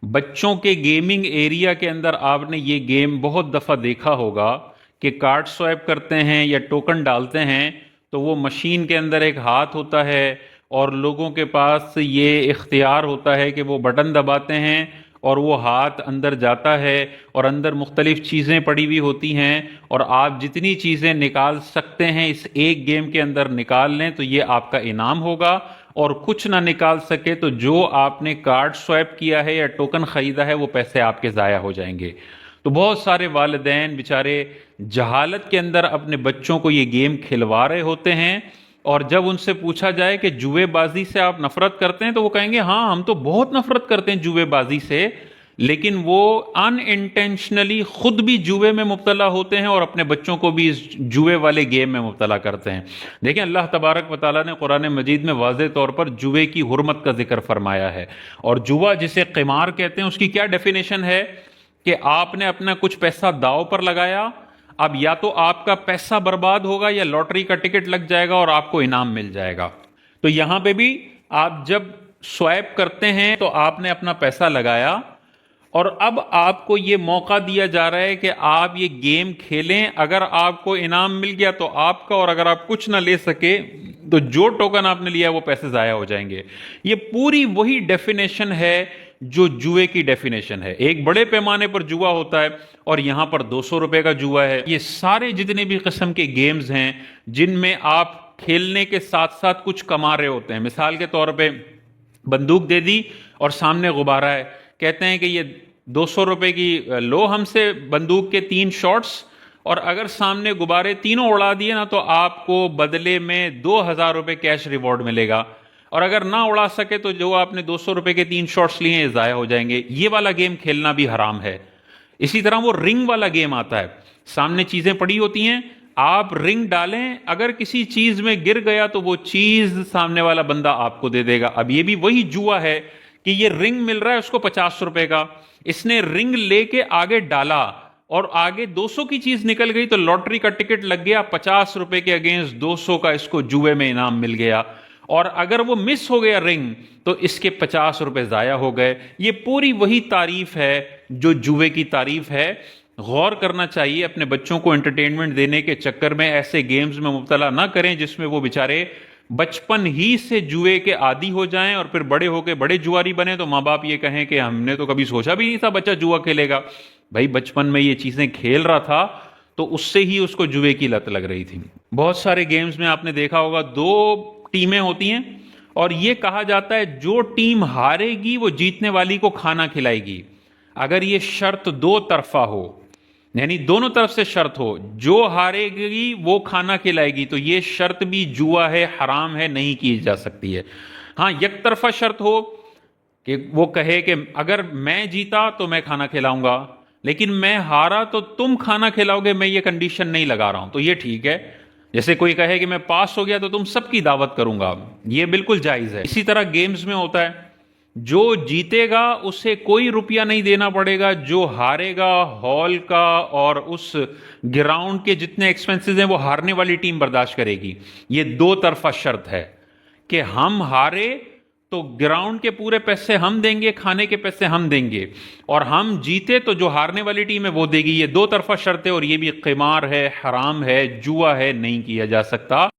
بچوں کے gaming area کے اندر آپ نے یہ گیم بہت دفعہ دیکھا ہوگا کہ کارڈ سوائپ کرتے ہیں یا ٹوکن ڈالتے ہیں تو وہ مشین کے اندر ایک ہاتھ ہوتا ہے اور لوگوں کے پاس یہ اختیار ہوتا ہے کہ وہ بٹن دباتے ہیں اور وہ ہاتھ اندر جاتا ہے اور اندر مختلف چیزیں پڑی ہوئی ہوتی ہیں اور آپ جتنی چیزیں نکال سکتے ہیں اس ایک گیم کے اندر نکال لیں تو یہ آپ کا انعام ہوگا، اور کچھ نہ نکال سکے تو جو آپ نے کارڈ سوائپ کیا ہے یا ٹوکن خریدا ہے وہ پیسے آپ کے ضائع ہو جائیں گے۔ تو بہت سارے والدین بیچارے جہالت کے اندر اپنے بچوں کو یہ گیم کھلوا رہے ہوتے ہیں، اور جب ان سے پوچھا جائے کہ جوئے بازی سے آپ نفرت کرتے ہیں تو وہ کہیں گے ہاں ہم تو بہت نفرت کرتے ہیں جوئے بازی سے، لیکن وہ ان انٹینشنلی خود بھی جوئے میں مبتلا ہوتے ہیں اور اپنے بچوں کو بھی اس جوئے والے گیم میں مبتلا کرتے ہیں۔ دیکھیں اللہ تبارک و تعالیٰ نے قرآن مجید میں واضح طور پر جوئے کی حرمت کا ذکر فرمایا ہے، اور جوا جسے قمار کہتے ہیں اس کی کیا ڈیفینیشن ہے کہ آپ نے اپنا کچھ پیسہ داؤ پر لگایا، اب یا تو آپ کا پیسہ برباد ہوگا یا لاٹری کا ٹکٹ لگ جائے گا اور آپ کو انعام مل جائے گا۔ تو یہاں پہ بھی آپ جب سوائپ کرتے ہیں تو آپ نے اپنا پیسہ لگایا اور اب آپ کو یہ موقع دیا جا رہا ہے کہ آپ یہ گیم کھیلیں، اگر آپ کو انعام مل گیا تو آپ کا، اور اگر آپ کچھ نہ لے سکے تو جو ٹوکن آپ نے لیا وہ پیسے ضائع ہو جائیں گے۔ یہ پوری وہی ڈیفینیشن ہے جو جوئے کی ڈیفینیشن ہے۔ ایک بڑے پیمانے پر جوا ہوتا ہے اور یہاں پر 200 روپے کا جوا ہے۔ یہ سارے جتنے بھی قسم کے گیمز ہیں جن میں آپ کھیلنے کے ساتھ ساتھ کچھ کما رہے ہوتے ہیں، مثال کے طور پہ بندوق دے دی اور سامنے غبارہ ہے، کہتے ہیں کہ یہ 200 روپے کی لو ہم سے بندوق کے 3 شاٹس، اور اگر سامنے غبارے تینوں اڑا دیے نا تو آپ کو بدلے میں 2000 روپے کیش ریوارڈ ملے گا، اور اگر نہ اڑا سکے تو جو آپ نے 200 روپے کے 3 شاٹس لیے ہیں یہ ضائع ہو جائیں گے۔ یہ والا گیم کھیلنا بھی حرام ہے۔ اسی طرح وہ رنگ والا گیم آتا ہے، سامنے چیزیں پڑی ہوتی ہیں، آپ رنگ ڈالیں، اگر کسی چیز میں گر گیا تو وہ چیز سامنے والا بندہ آپ کو دے دے گا۔ اب یہ بھی وہی جوا ہے کہ یہ رنگ مل رہا ہے اس کو 50 روپے کا، اس نے رنگ لے کے آگے ڈالا اور آگے 200 کی چیز نکل گئی تو لاٹری کا ٹکٹ لگ گیا، 50 روپے کے اگینسٹ 200 کا اس کو جوئے میں انعام مل گیا، اور اگر وہ مس ہو گیا رنگ تو اس کے 50 روپے ضائع ہو گئے۔ یہ پوری وہی تعریف ہے جو جوئے کی تعریف ہے۔ غور کرنا چاہیے، اپنے بچوں کو انٹرٹینمنٹ دینے کے چکر میں ایسے گیمز میں مبتلا نہ کریں جس میں وہ بیچارے بچپن ہی سے جوئے کے عادی ہو جائیں اور پھر بڑے ہو کے بڑے جواری بنے تو ماں باپ یہ کہیں کہ ہم نے تو کبھی سوچا بھی نہیں تھا بچہ جوا کھیلے گا۔ بھائی بچپن میں یہ چیزیں کھیل رہا تھا تو اس سے ہی اس کو جوئے کی لت لگ رہی تھی۔ بہت سارے گیمز میں آپ نے دیکھا ہوگا 2 ٹیمیں ہوتی ہیں اور یہ کہا جاتا ہے جو ٹیم ہارے گی وہ جیتنے والی کو کھانا کھلائے گی۔ اگر یہ شرط 2 طرفہ ہو، یعنی دونوں طرف سے شرط ہو، جو ہارے گی وہ کھانا کھلائے گی، تو یہ شرط بھی جوا ہے، حرام ہے، نہیں کی جا سکتی ہے۔ ہاں یک طرفہ شرط ہو کہ وہ کہے کہ اگر میں جیتا تو میں کھانا کھلاؤں گا، لیکن میں ہارا تو تم کھانا کھلاؤ گے، میں یہ کنڈیشن نہیں لگا رہا ہوں، تو یہ ٹھیک ہے۔ جیسے کوئی کہے کہ میں پاس ہو گیا تو تم سب کی دعوت کروں گا، یہ بالکل جائز ہے۔ اسی طرح گیمز میں ہوتا ہے، جو جیتے گا اسے کوئی روپیہ نہیں دینا پڑے گا، جو ہارے گا ہال کا اور اس گراؤنڈ کے جتنے ایکسپنسز ہیں وہ ہارنے والی ٹیم برداشت کرے گی۔ یہ 2 طرفہ شرط ہے کہ ہم ہارے تو گراؤنڈ کے پورے پیسے ہم دیں گے، کھانے کے پیسے ہم دیں گے، اور ہم جیتے تو جو ہارنے والی ٹیم ہے وہ دے گی۔ یہ 2 طرفہ شرط ہے اور یہ بھی قمار ہے، حرام ہے، جوا ہے، نہیں کیا جا سکتا۔